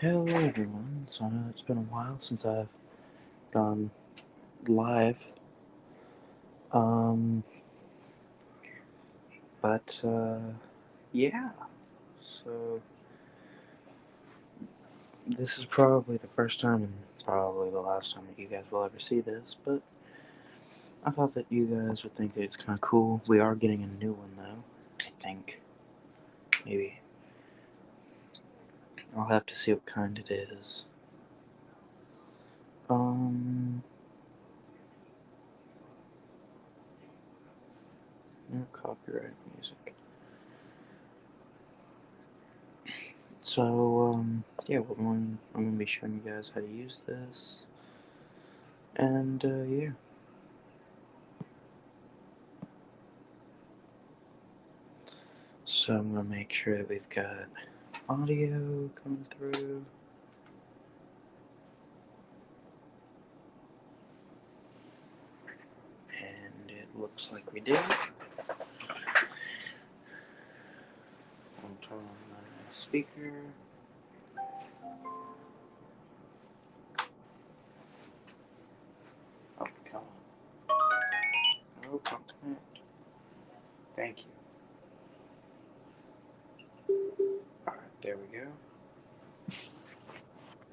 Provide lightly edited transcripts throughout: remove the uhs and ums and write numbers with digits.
Hello everyone, so I know it's been a while since I've gone live, um, but, yeah, so this is probably the first time and probably the last time that you guys will ever see this, but I thought that you guys would think that it's kind of cool. We are getting a new one though, I think. Maybe. I'll have to see what kind it is. No copyright music. So, yeah, I'm gonna be showing you guys how to use this, and, yeah. So I'm gonna make sure that we've got audio coming through. And it looks like we did. I'll turn on my speaker. Oh, come on. Oh, come on. Thank you. Alright, there we go.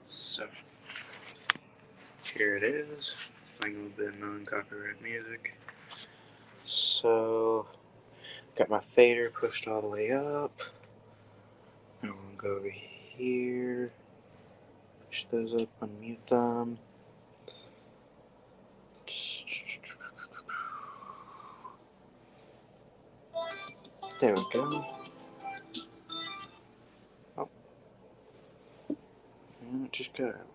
So, here it is. Playing a little bit of non-copyright music. So, got my fader pushed all the way up. I'm gonna go over here. Push those up, unmute them. There we go. Oh. And it just got out.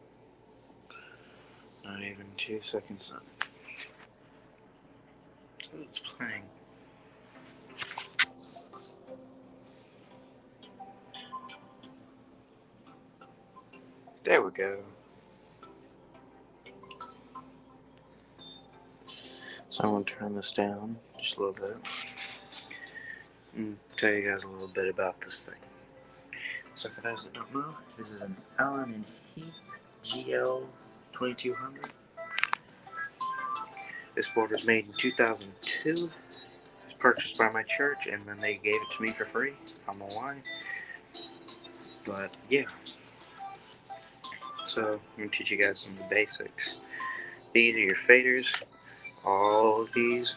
Not even 2 seconds on it. So it's playing. There we go. So I'm going to turn this down just a little bit and tell you guys a little bit about this thing. So for those that don't know, this is an Allen and Heath GL 2200. This board was made in 2002. It was purchased by my church and then they gave it to me for free. I don't know why. But yeah. So I'm going to teach you guys some of the basics. These are your faders. All of these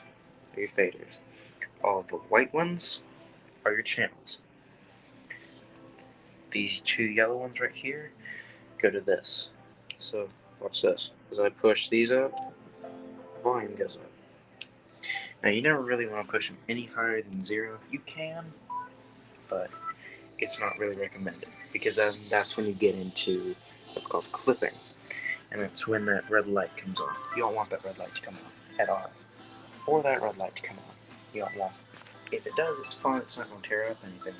are your faders. All of the white ones are your channels. These two yellow ones right here go to this. So watch this. As I push these up, volume goes up. Now you never really want to push them any higher than 0. You can, but it's not really recommended because then that's when you get into what's called clipping, and that's when that red light comes on. You don't want that red light to come on at all, or that red light to come on. You don't want it. If it does, it's fine. It's not going to tear up anything,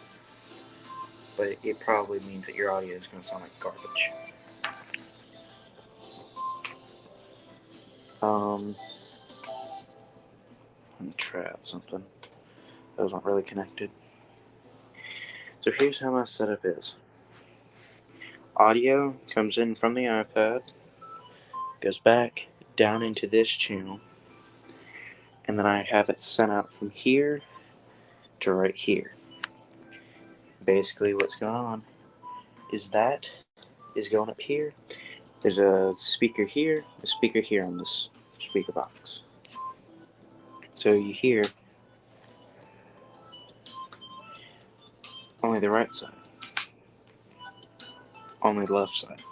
but it probably means that your audio is going to sound like garbage. Let me try out something. Those aren't really connected. So here's how my setup is. Audio comes in from the iPad, goes back down into this channel, and then I have it sent out from here to right here. Basically what's going on is that is going up here. There's a speaker here on this speaker box. So you hear only the right side, only the left side.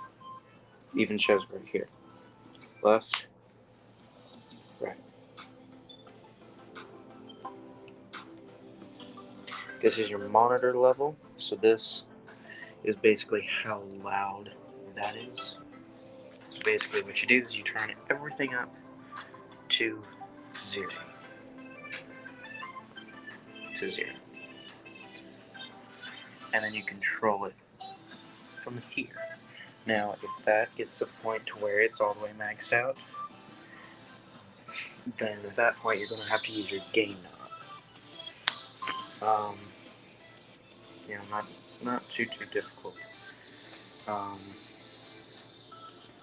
Even shows right here. Left, right. This is your monitor level, so this is basically how loud that is. So basically what you do is you turn everything up to 0. To 0. And then you control it from here. Now, if that gets to the point to where it's all the way maxed out, then at that point you're going to have to use your gain knob. Not too difficult.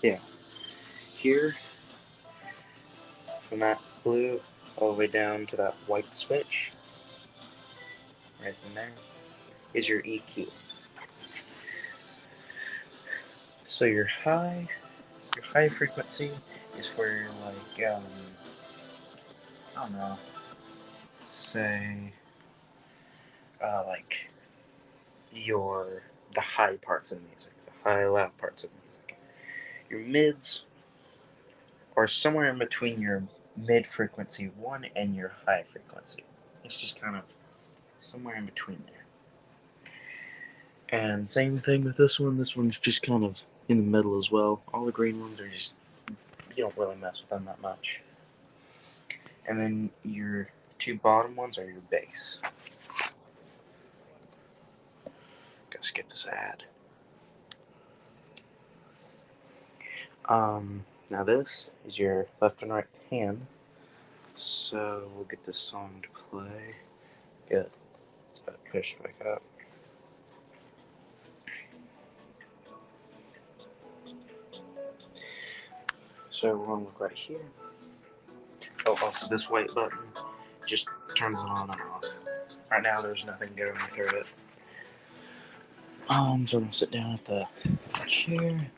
Yeah. Here, from that blue all the way down to that white switch, right in there, is your EQ. So your high frequency is for your, like, I don't know, say, like, the high parts of the music, the high loud parts of the music. Your mids are somewhere in between your mid frequency one and your high frequency. It's just kind of somewhere in between there. And same thing with this one. This one's just kind of in the middle as well. All the green ones are just, you don't really mess with them that much. And then your two bottom ones are your bass. Gotta skip this ad. Now this is your left and right hand. So we'll get this song to play. Get that pushed back up. So we're gonna look right here. Oh, also this white button just turns it on and off. Right now there's nothing going through it. So I'm gonna sit down at the chair.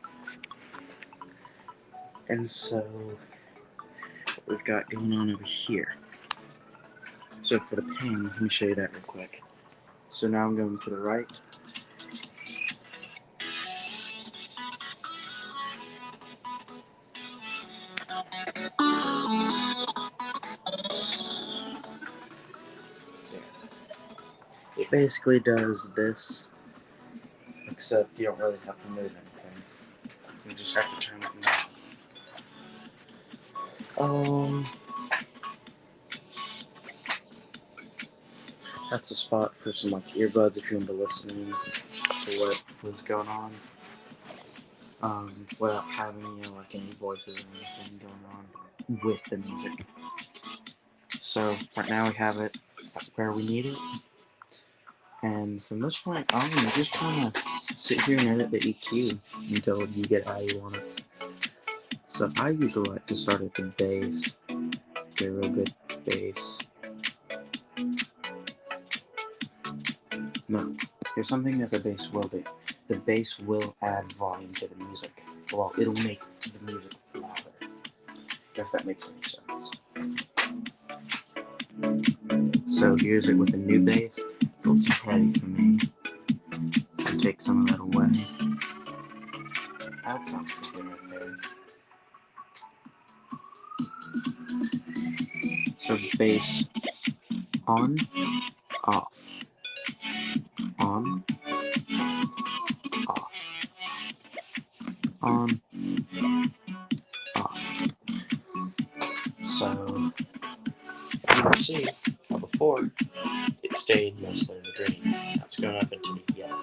And so what we've got going on over here. So for the pan, let me show you that real quick. So now I'm going to the right. So it basically does this, except you don't really have to move anything. You just have to turn it down. That's a spot for some like earbuds if you want to listen to what was going on. Without having, like any voices or anything going on with the music. So right now we have it where we need it. And from this point on, you just kind of sit here and edit the EQ until you get how you want it. So I usually like to start at the bass, get a real good bass. No, there's something that the bass will do. The bass will add volume to the music. Well, it'll make the music louder, if that makes any sense. So here's it with a new bass. It's a little too heavy for me. I'll take some of that away. That sounds pretty good right there. So bass on, off, on, off, on, off. So you can see how before it stayed mostly in the green. Now it's going up into the yellow,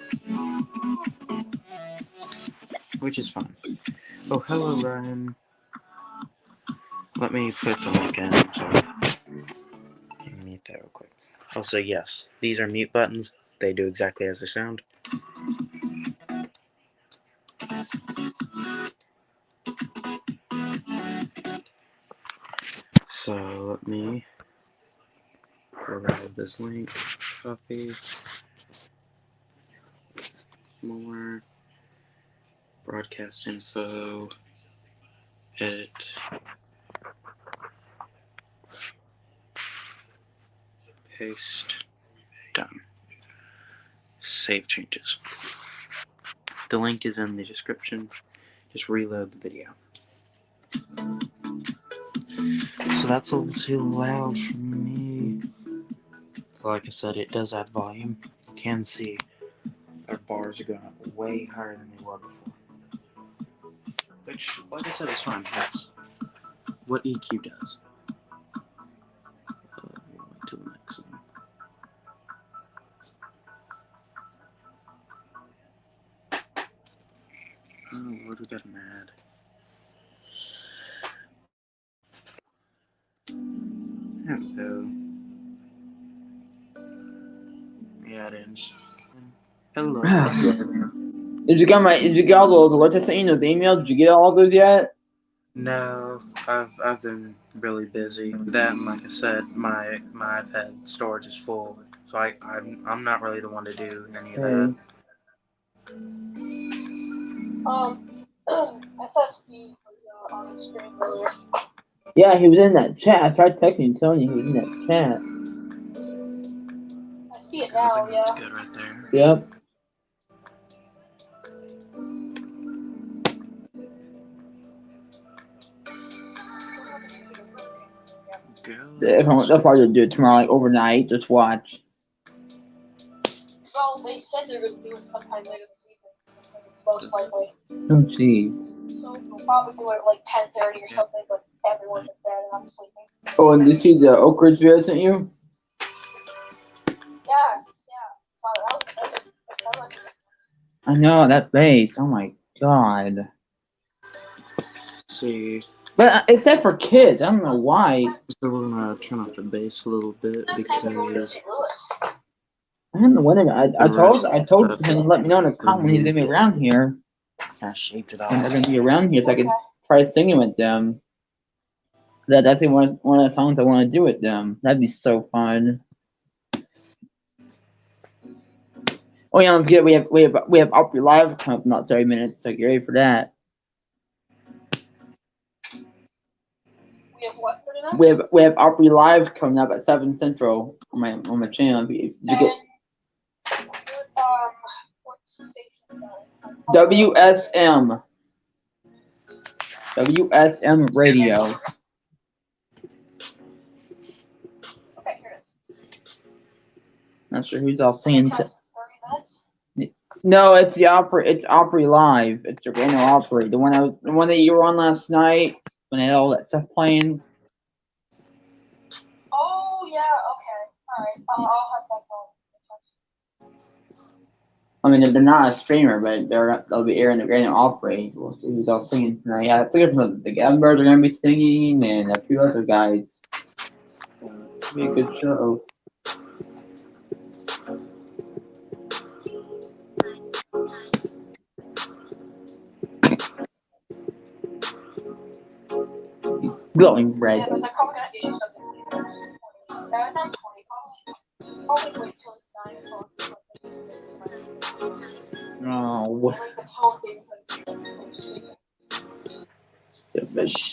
which is fine. Oh, hello, Ryan. Let me put the link in. Mute that real quick. Also, yes, these are mute buttons. They do exactly as they sound. So let me grab this link, copy, more, broadcast info, edit, paste, done. Save changes. The link is in the description. Just reload the video. So that's a little too loud for me. Like I said, it does add volume. You can see our bars are going up way higher than they were before. Which, like I said, is fine. That's what EQ does. We'll wait till the next one. Oh, what do we got an ad? There we go. Yeah, it is. Hello. Did you get all those alerts I sent you, those emails? Did you get all those yet? No, I've been really busy. That and like I said, my iPad storage is full, so I'm not really the one to do any of that. SSB was on the screen earlier. Yeah, he was in that chat. I tried texting Tony. He was in that chat. I see it I now, think that's yeah. good right there. Yep. Go. They'll probably do it tomorrow, like overnight. Just watch. Well, they said they're going to do it sometime later this evening. Most likely. Oh, jeez. So we'll probably do it at like 10:30 or something, but everyone's in bed and I'm sleeping. Oh, and did you see the Oak Ridge video I sent you? Yeah. So that was I know, that bass. Oh my god. Let's see. But except for kids, I don't know why. So we're gonna turn off the bass a little bit because I don't know when I told of him to let me know in the comment when he's gonna be around here. I shaped it When they're off. gonna be around here, so I can try singing with them. That's one of the songs I want to do with them. That'd be so fun. Oh yeah, don't forget we have Opry Live coming up in about 30 minutes, so get ready for that. We have what for tonight? We have Opry Live coming up at 7 Central on my channel. What station? WSM Radio. Okay, here it is. Not sure who's all singing. 30 minutes? No, it's the Opry. It's Opry Live. It's the Orlando Opry. The one that you were on last night when they had all that stuff playing. Oh yeah, okay, all right. I'll have that going. I mean, they're not a streamer, but they'll be airing the Grand Opry. We'll see who's all singing tonight. Yeah, I think the Gavin Birds are gonna be singing, and a few other guys. It'll be a good show. Glowing red. Yeah, but they're probably gonna issue something. Not 20, probably wait till 9 o'clock. Oh, Like the tone things like I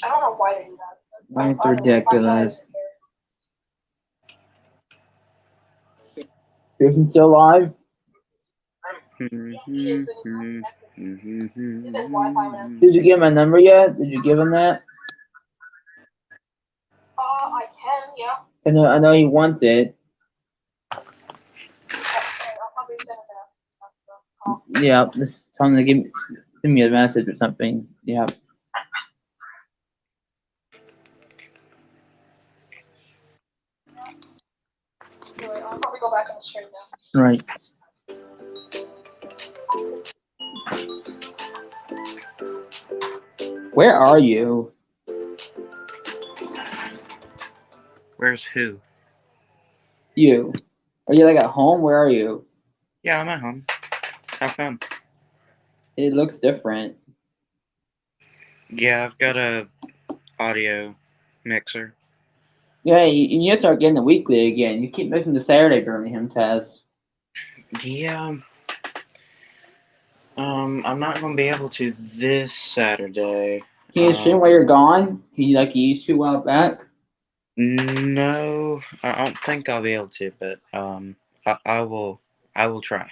don't know why they do that. That's ridiculous. Pearson's still alive? Did you give him a number yet? Did you give him that? I can, yeah. I know he wants it. Yeah, just tell him to give me a message or something. Yeah. I'll probably go back on the stream now. Right. Where are you? Where's who? You. Are you like at home? Where are you? Yeah, I'm at home. How come? It looks different. Yeah, I've got a audio mixer. Yeah, you need to start getting the weekly again. You keep missing the Saturday Birmingham test. Yeah. I'm not gonna be able to this Saturday. Can you stream while you're gone? Can you like you used to a while back? No, I don't think I'll be able to, but I will try.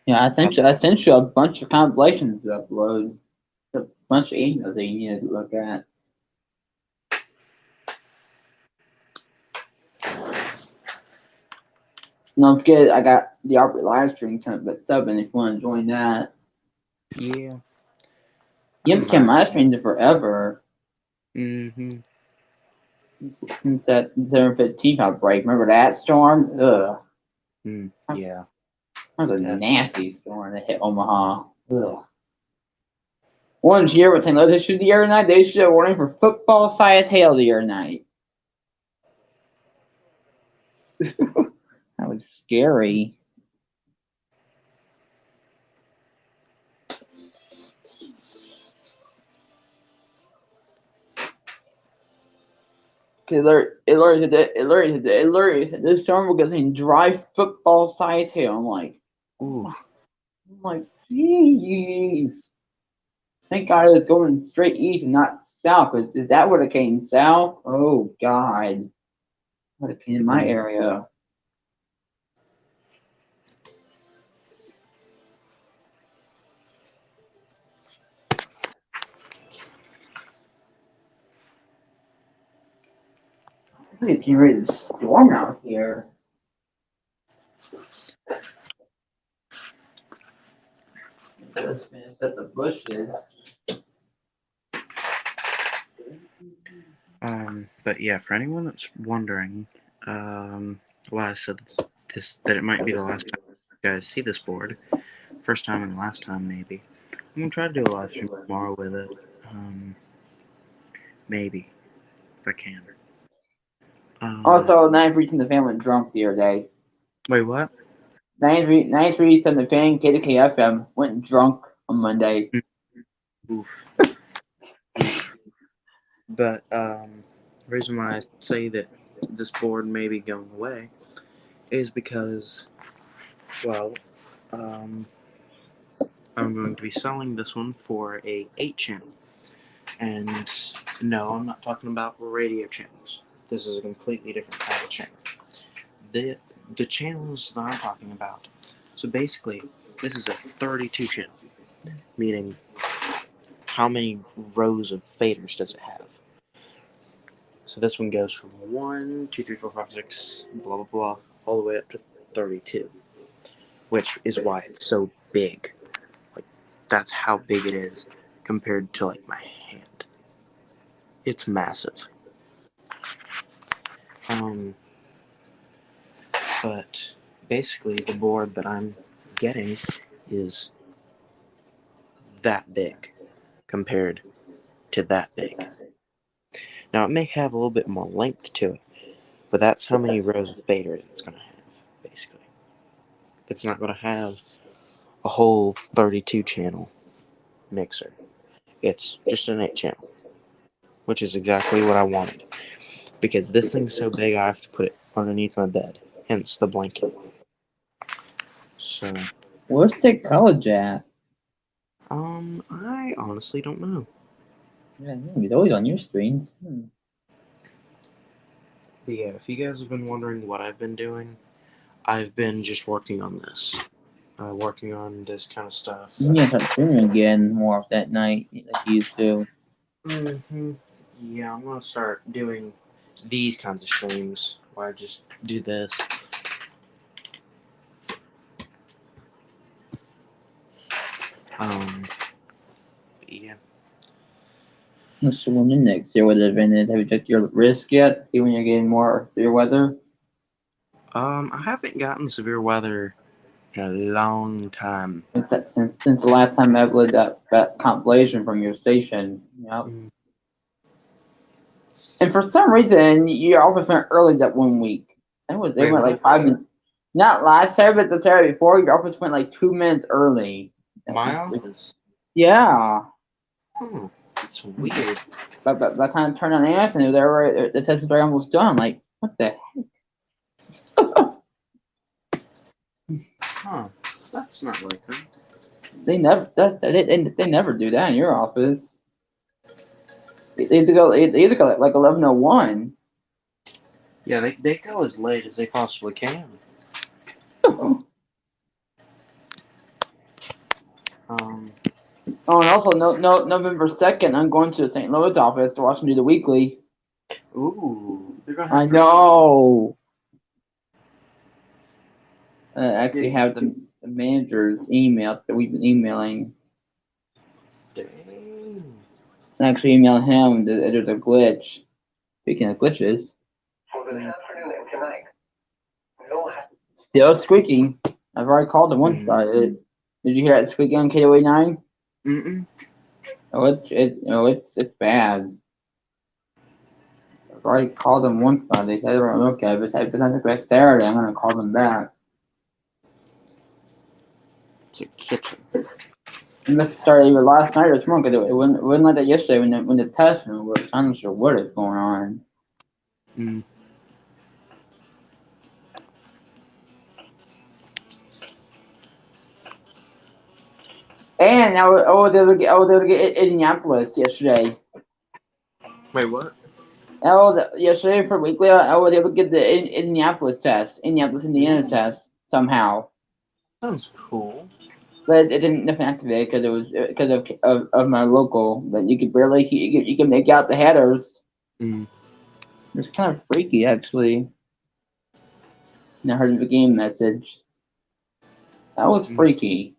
Yeah, I sent you a bunch of compilations to upload. A bunch of emails that you need to look at. Don't forget, I got the Opry live stream coming up at 7 if you want to join that. Yeah. You haven't kept my streams in forever. Mm-hmm. Since that 7/15 outbreak. Remember that storm? Ugh. Yeah. That was a nasty storm that hit Omaha. Ugh. Orange year, what time they issued the other night? They issued a warning for football-sized hail the other night. That was scary. This storm will get in dry football size hail. Ooh. I'm like, jeez. Thank God it's going straight east and not south. Is that what it came south? Oh God. What it came in my area. It's getting ready to storm out here. Let's finish up the bushes. But yeah, for anyone that's wondering, why I said this, that it might be the last time you guys see this board, first time and the last time maybe. I'm gonna try to do a live stream tomorrow with it. Maybe if I can. Also, 9 the fan went drunk the other day. Wait, what? 9 said the fan KDKFM went drunk on Monday. Oof. But the reason why I say that this board may be going away is because, well, I'm going to be selling this one for a 8-channel. And no, I'm not talking about radio channels. This is a completely different type of channel. The channels that I'm talking about. So basically, this is a 32 channel, meaning how many rows of faders does it have? So this one goes from 1, 2, 3, 4, 5, 6, blah blah blah, all the way up to 32, which is why it's so big. Like, that's how big it is compared to like my hand. It's massive. But basically, the board that I'm getting is that big compared to that big. Now, it may have a little bit more length to it, but that's how many rows of faders it's going to have, basically. It's not going to have a whole 32 channel mixer. It's just an 8 channel, which is exactly what I wanted. Because this thing's so big, I have to put it underneath my bed, hence the blanket. So, Where's Tech College at? I honestly don't know. Yeah, he's always on your screens. But yeah, if you guys have been wondering what I've been doing, I've been just working on this. Working on this kind of stuff. You need to start streaming again more of that night like you used to. Mm-hmm. Yeah, I'm gonna start doing these kinds of streams where I just do this. Yeah. What's the one in next year would have been it? Have you checked your risk yet? See when you're getting more severe weather? I haven't gotten severe weather in a long time. Since the last time I uploaded that compilation from your station. Yep. And for some reason, your office went early that 1 week. They went like 5 minutes. Not last Saturday, but the Saturday before, your office went like 2 minutes early. My office? Yeah. That's weird. But by the time I turned on the afternoon, the test was almost done. Like, what the heck? Huh. That's not like them. They never do that in your office. They either go like 11:01. Yeah, they go as late as they possibly can. Oh, and also November 2nd, I'm going to the St. Louis office to watch them do the weekly. Ooh, they're gonna I have know. I actually have the manager's email that we've been emailing. Dang. I actually emailed him that there's a glitch. Speaking of glitches. Still squeaking. I've already called it once. Did you hear that squeaking on KOA 9? Mm-mm. Oh, it's bad. I've already called them once. They said they were okay. But if it's not by Saturday, I'm gonna call them back. It's a kitchen. It must have started either last night or this morning because it wasn't like that yesterday when the test was. I'm not sure what is going on. Mm. And I was able to get Indianapolis yesterday. Wait, what? Yesterday for weekly, I was able to get the Indianapolis test, Indianapolis, Indiana test somehow. Sounds cool. But it didn't nothing activate because it was because of my local. But you could barely you could make out the headers. Mm. It's kind of freaky actually. And I heard the game message. That was freaky.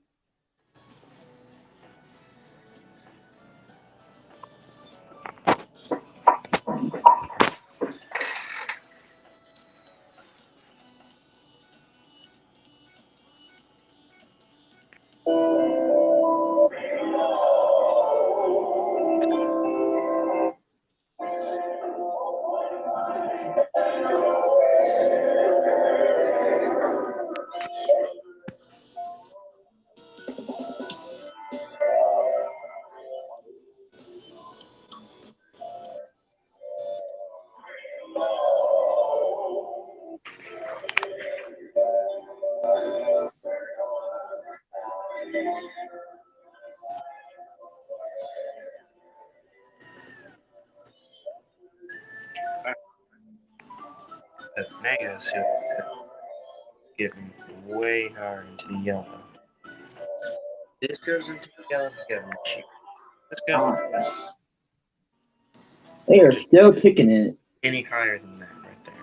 Now you gotta see getting way higher into the yellow. This goes into the yellow, you gotta shoot. Let's go. They are still kicking it. Any higher than that right there.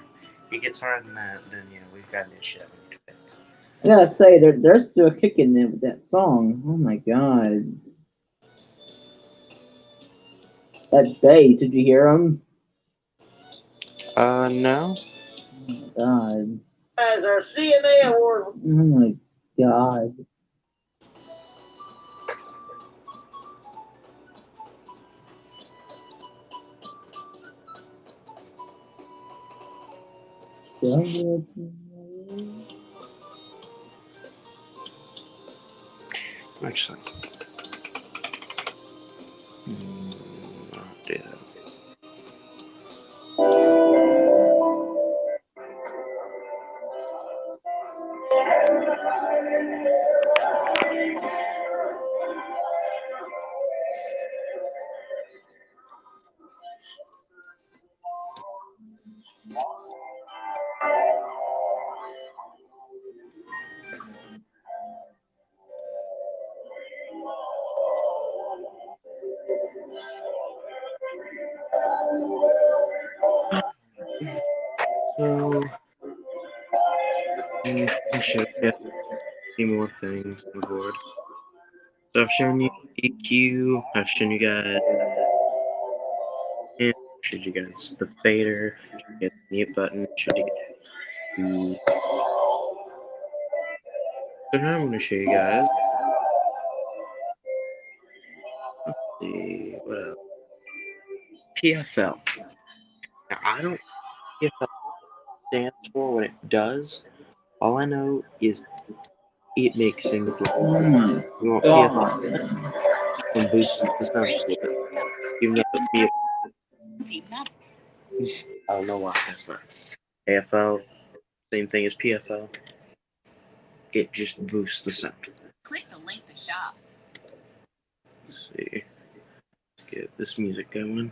If it gets higher than that, then we've got an issue that we need to fix. I gotta say, they're still kicking it with that song. Oh my god. That bass, did you hear him? No. Oh my god. As our CMA award. Oh my god. Actually. I'll do that. So, let me show you a few more things on the board. So I've shown you EQ, I've shown you guys showed you guys the fader, showed you guys the mute button, showed you guys the... So now I'm going to show you guys, let's see, what else? PFL. Now I don't know what PFL stands for, what it does. All I know is it makes things like, you want PFL, and boosts the sound just a little bit. Even though it's mute. I don't know why that's not. AFL, same thing as PFL. It just boosts the sound. Click the link to shop. Let's see. Let's get this music going.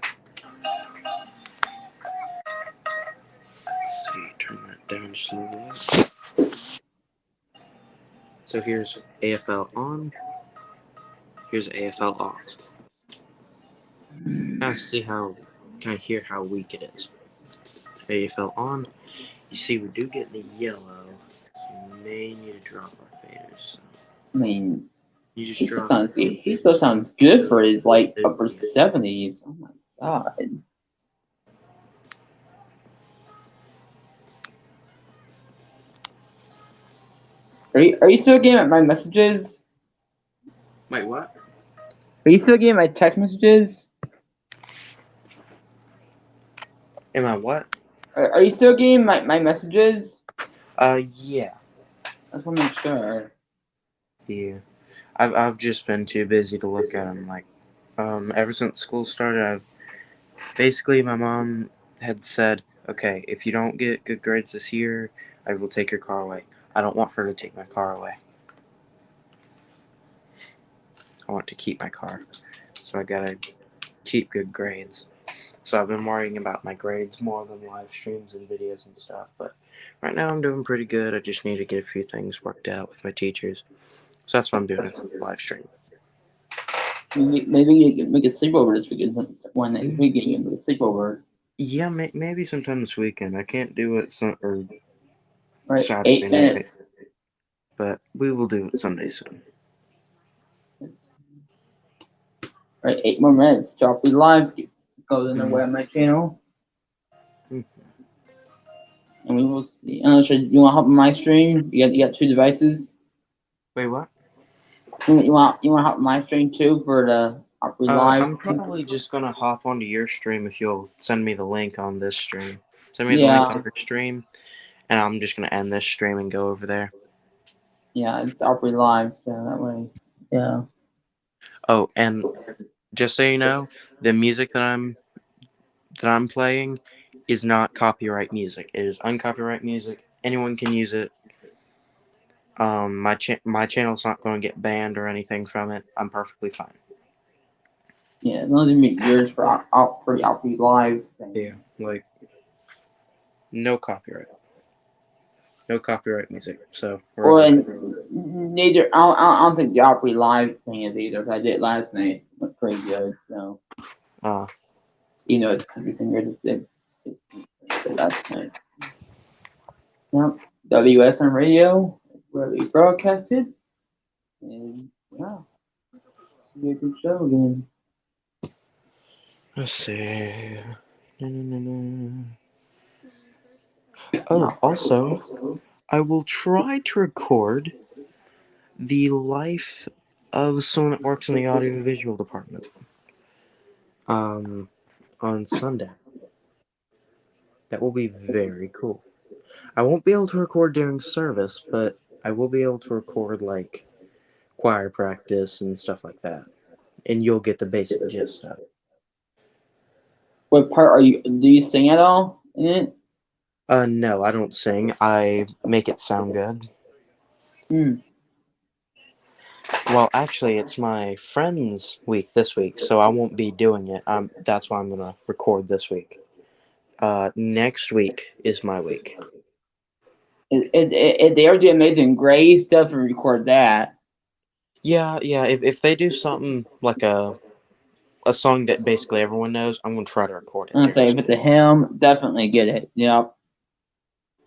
Let's see. Turn that down just a little bit. So here's AFL on. Here's AFL off. Now see how, kind of hear how weak it is. AFL on. You see, we do get the yellow. So we may need to drop our faders. So I mean, you just he drop. still sounds good for his like upper 70s. Oh my god. Are you still getting my messages? Wait, what? Are you still getting my text messages? Am I what? Are you still getting my messages? Yeah. I just want to make sure. Yeah. I've just been too busy to look at them. Like, ever since school started, basically my mom had said, okay, if you don't get good grades this year, I will take your car away. I don't want her to take my car away. I want to keep my car. So I gotta keep good grades. So I've been worrying about my grades more than live streams and videos and stuff. But right now I'm doing pretty good. I just need to get a few things worked out with my teachers. So that's what I'm doing, live stream. Maybe you can make a sleepover this weekend. One next weekend you can make a sleepover. Yeah, maybe sometime this weekend. I can't do it Right, Saturday 8 night, minutes. but we will do it someday soon. Right, 8 more minutes. Drop we live. Go in the way on my channel. Mhm. And we will see. I'm not sure. You want to hop on my stream? You got 2 devices. Wait, what? You want to hop on my stream too for the Opry Live? I'm probably just gonna hop onto your stream if you'll send me the link on this stream. Send me the Yeah. link on your stream, and I'm just gonna end this stream and go over there. Yeah, it's Opry Live, so that way. Yeah. Oh, and just so you know, the music that I'm playing is not copyright music. It is uncopyright music. Anyone can use it. My channel's not going to get banned or anything from it. I'm perfectly fine. Yeah, those are yours for Opry Live thing. Yeah, like no copyright. No copyright music. So we're Well, okay. and neither. I don't think the Opry Live thing is either. 'Cause I did it last night. It went pretty good. So you know, it's country singer. It's last night. Yep. WSM Radio, where we broadcasted. And yeah, it's a good show again. Let's see. Oh, also, I will try to record the life of someone that works in the audiovisual department. On Sunday. That will be very cool. I won't be able to record during service, but I will be able to record like choir practice and stuff like that. And you'll get the basic gist of it. What part are you? Do you sing at all in it? No, I don't sing. I make it sound good. Well, actually, it's my friend's week this week, so I won't be doing it. That's why I'm gonna record this week. Next week is my week. If they ever do Amazing Grace, definitely record that. Yeah. If they do something like a song that basically everyone knows, I'm gonna try to record it. I'm gonna say if it's a hymn, definitely get it. Yep.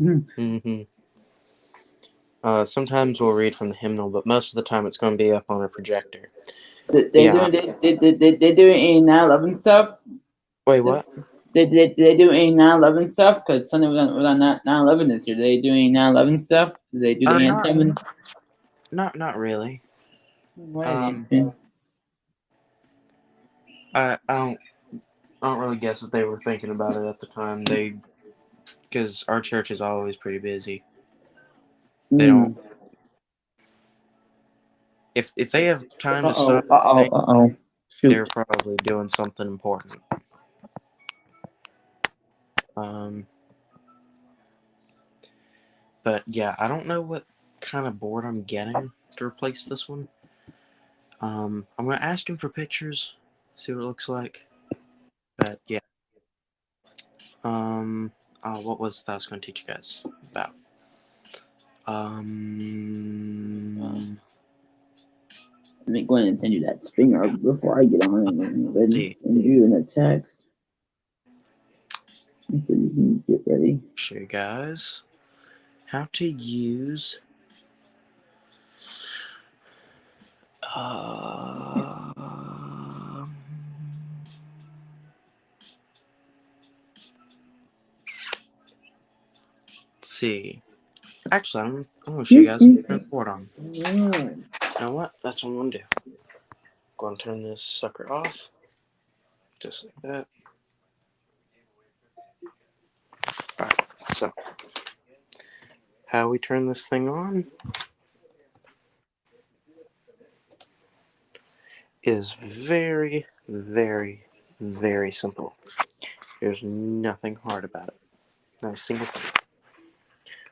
Mm-hmm. Sometimes we'll read from the hymnal, but most of the time it's going to be up on a projector. They Yeah. do any 9/11 stuff. Wait, what? They do any 9/11 stuff? Because Sunday was on 9/11 this year. They do any 9/11 stuff? Do they do the anthem? Not really. What is it? I don't really guess that they were thinking about it at the time. Because our church is always pretty busy. They don't. If they have time to stop, they're probably doing something important. But yeah, I don't know what kind of board I'm getting to replace this one. I'm gonna ask him for pictures, see what it looks like. But yeah. What was that I was gonna teach you guys about? Let me go ahead and send you that stringer before I get on and then send you in a text. So you can get ready. Show you guys how to use let's see. Actually, I'm gonna show you guys how to turn the board on. You know what? That's what I'm gonna do. Going to turn this sucker off. Just like that. Alright, so how we turn this thing on is very, very, very simple. There's nothing hard about it. Nice single thing.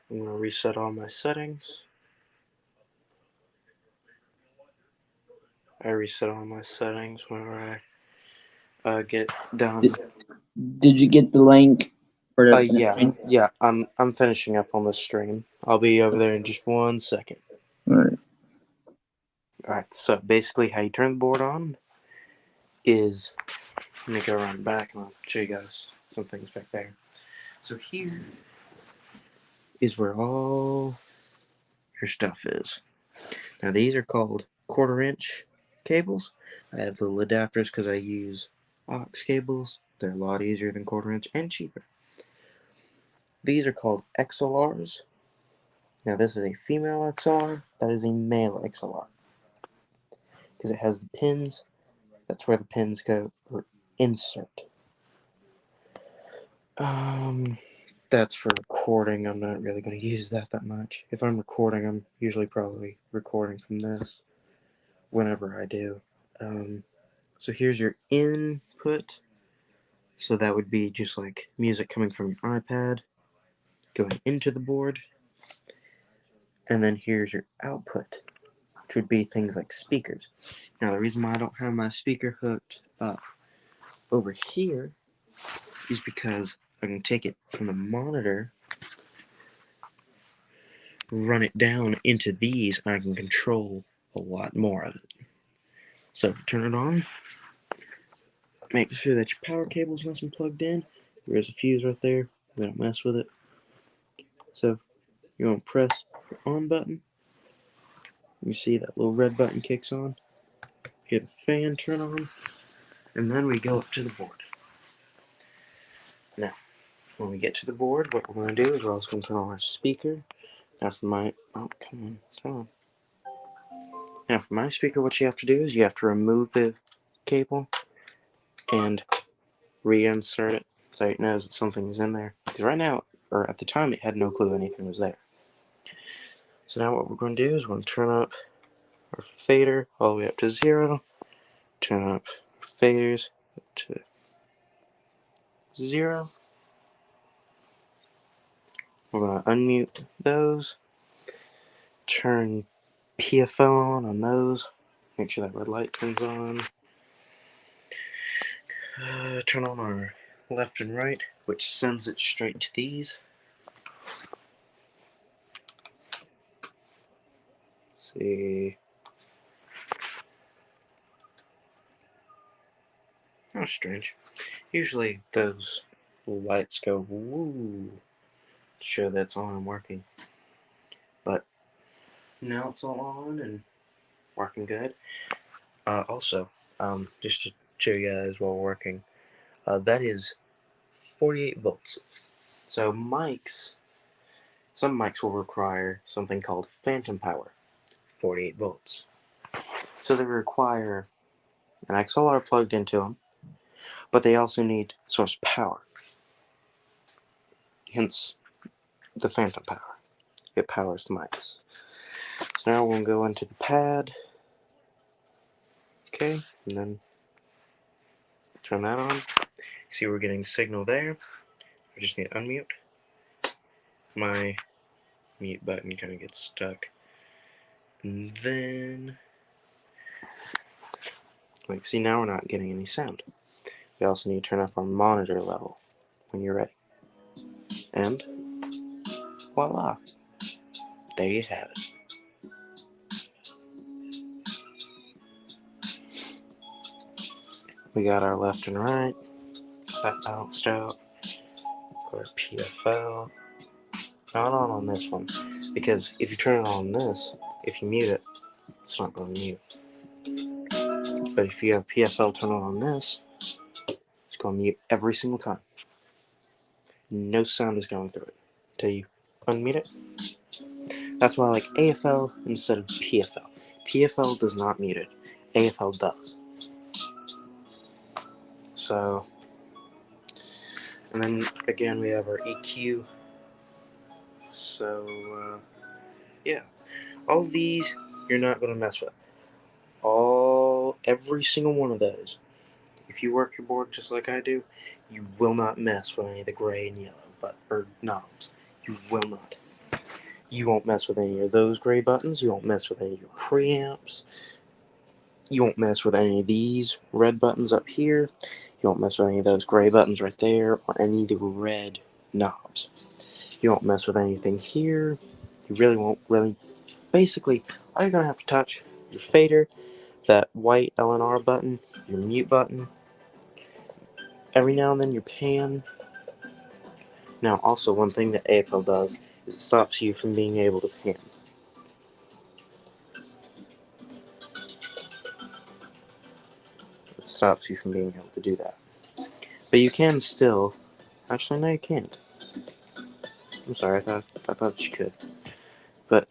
I'm going to reset all my settings. I reset all my settings whenever I get done. Did you get the link for the stream? Yeah. I'm finishing up on the stream. I'll be over there in just 1 second. Alright. Alright, so basically how you turn the board on is, let me go around back and I'll show you guys some things back there. So here is where all your stuff is. Now these are called 1/4 inch cables. I have little adapters because I use aux cables. They're a lot easier than 1/4 inch and cheaper. These are called XLRs. Now this is a female XLR, that is a male XLR. Because it has the pins, that's where the pins go, or insert. That's for recording. I'm not really going to use that much. If I'm recording, I'm usually probably recording from this whenever I do. So here's your input. So that would be just like music coming from your iPad, going into the board. And then here's your output, which would be things like speakers. Now the reason why I don't have my speaker hooked up over here is because I can take it from the monitor, run it down into these, and I can control a lot more of it. So turn it on. Make sure that your power cable's nice and plugged in. There's a fuse right there. We don't mess with it. So you're going to press the on button. You see that little red button kicks on. Hit the fan, turn on, and then we go up to the board. Now, when we get to the board, what we're going to do is we're also going to turn on our speaker. Now for my, oh, come on, turn on. Now for my speaker, what you have to do is you have to remove the cable and reinsert it so it knows that something is in there. Because right now, or at the time, it had no clue anything was there. So now what we're going to do is we're going to turn up our fader all the way up to 0. Turn up faders to 0. We're going to unmute those. Turn PFL on those. Make sure that red light turns on. Turn on our left and right, which sends it straight to these. Let's see. Oh, strange. Usually those lights go woo to show that's on and working. But now it's all on and working good. Also, just to show you guys while working, that is 48 volts. So some mics will require something called phantom power, 48 volts. So they require an XLR plugged into them, but they also need source power. Hence the phantom power. It powers the mics. So now we'll go into the pad. Okay, and then turn that on. See, we're getting signal there. I just need to unmute. My mute button kind of gets stuck. And then, like, see, now we're not getting any sound. We also need to turn up our monitor level when you're ready. And voila, there you have it. We got our left and right, that balanced out. Our PFL. Not on this one, because if you turn it on this, if you mute it, it's not going to mute. But if you have PFL turned on this, it's going to mute every single time. No sound is going through it until you unmute it. That's why I like AFL instead of PFL. PFL does not mute it. AFL does. So, and then again we have our EQ. So, yeah. All of these you're not going to mess with. Every single one of those. If you work your board just like I do, you will not mess with any of the gray and yellow. knobs. You will not. You won't mess with any of those gray buttons. You won't mess with any of your preamps. You won't mess with any of these red buttons up here. You won't mess with any of those gray buttons right there or any of the red knobs. You won't mess with anything here. You really won't. Basically, all you're going to have to touch your fader, that white LNR button, your mute button, every now and then your pan. Now, also one thing that AFL does is it stops you from being able to pan. It stops you from being able to do that. But you can still... Actually, no, you can't. I'm sorry, I thought you could. But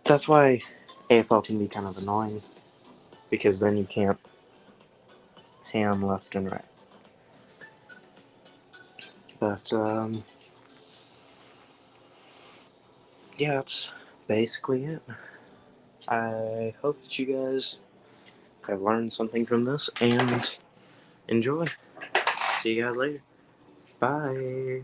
that's why AFL can be kind of annoying, because then you can't pan left and right. But, yeah, that's basically it. I hope that you guys have learned something from this, and enjoy. See you guys later. Bye.